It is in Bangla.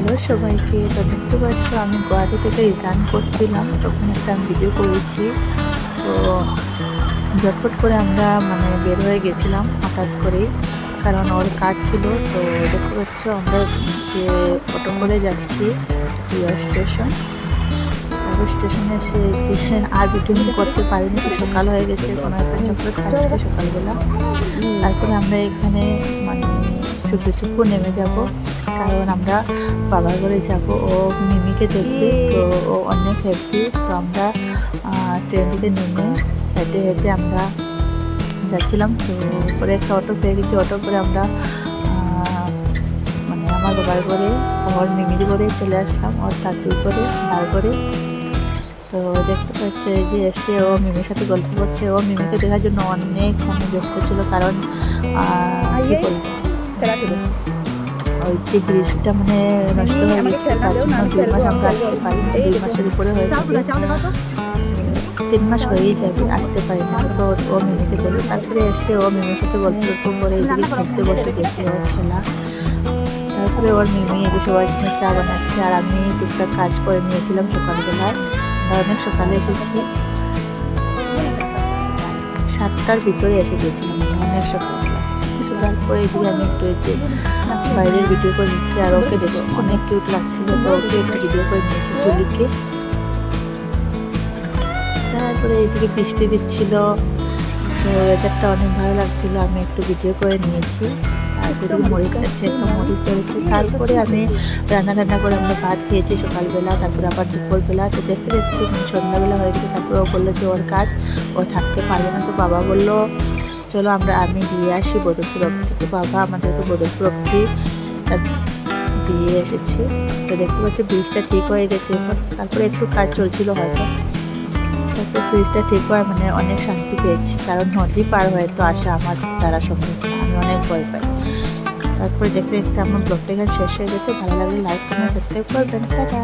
হ্যালো সবাইকে, তো দেখতে পাচ্ছ আমি গুয়াহাটি থেকে রিটার্ন করছিলাম, তখন একটা আমি ভিডিও করেছি। তো ঝটপট করে আমরা বের হয়ে গেছিলাম হঠাৎ করেই, কারণ ওর কাজ ছিল। তো দেখতে পাচ্ছ আমরা যে অটো করে যাচ্ছি স্টেশনে এসে আর ভিডিও করতে পারিনি, সকাল হয়ে গেছে, কোনো একটা চকলেট খাচ্ছি সকালবেলা। তারপরে আমরা এখানে শুধু নেমে যাব, কারণ আমরা বাবার ঘরে যাব ও মিমিকে দেখবে। তো ও অনেক হ্যাপি। তো আমরা ট্রেন থেকে নেমে হেঁটে হেঁটে আমরা যাচ্ছিলাম। তো পরে একটা অটো পেয়ে গেছি, অটো করে আমরা আমার বাবার ঘরে, ওর মিমির ঘরে চলে আসলাম, ওর দাদুর ঘরে, বার করে। তো দেখতে পাচ্ছে যে এসে ও মিমির সাথে গল্প করছে। ও মিমিকে দেখার জন্য অনেক ব্যস্ত ছিল, কারণ কি বলবো, ওই যে ব্রিজটা নষ্ট হয়ে গেছে, তার জন্য 2 মাস আমরা আসতে পারিনি। 2 মাসের উপরে হয়ে যাবে, 3 মাস হয়েই যাবে, আসতে পারি না। তো ও মিমিকে বলি, তারপরে এসে ও মিমির সাথে গল্প করে এদিকে খেলতে বসে গেছে, ওর খেলা। তারপরে ওর মিমি এদিকে সবার জন্য চা বানাচ্ছে, আর আমি টুকটাক কাজ করে নিয়েছিলাম সকালবেলায়। অনেক সকালে এসেছি, 7টার ভিতরে এসে গেছিলাম, অনেক সকালবেলা। তারপরে এদিকে আমি একটু বাইরের ভিডিও করে নিচ্ছি, আর ওকে দেখো অনেক কিউট লাগছিল, তো ওকে একটু ভিডিও করে নিয়েছি জুলিকে। তারপরে এদিকে বৃষ্টি দিচ্ছিল, তো ওয়েদারটা অনেক ভালো লাগছিল, আমি একটু ভিডিও করে নিয়েছি। তারপরে মরিচ আছে, একটা মরিচ ধরেছি। তারপরে আমি রান্না করে আমরা ভাত খেয়েছি সকালবেলা, তারপরে আবার দুপুরবেলা। তো দেখতে দেখতে সন্ধ্যাবেলা হয়ে গেছে। তারপরে ও বললো যে ওর কাজ, ও থাকতে পারবে না। তো বাবা বললো চলো আমি দিয়ে আসি বদরপুর অব্দি। তো বাবা আমাদেরকে বদরপুর অব্দি দিয়ে এসেছে। তো দেখতে পাচ্ছি ব্রিজটা ঠিক হয়ে গেছে এখন। তারপরে একটু কাজ চলছিল হয়তো, তারপরে ব্রিজটা ঠিক হয় অনেক শান্তি পেয়েছি, কারণ নদী পার হয়ে তো আসা আমার দ্বারা সম্ভব না, আমি অনেক ভয় পাই। তারপরে দেখতে দেখতে আমার ব্লগটা এখানে শেষ হয়ে গেছে। ভালো লাগলে লাইক কমেন্ট সাবস্ক্রাইব করবেন। টাটা।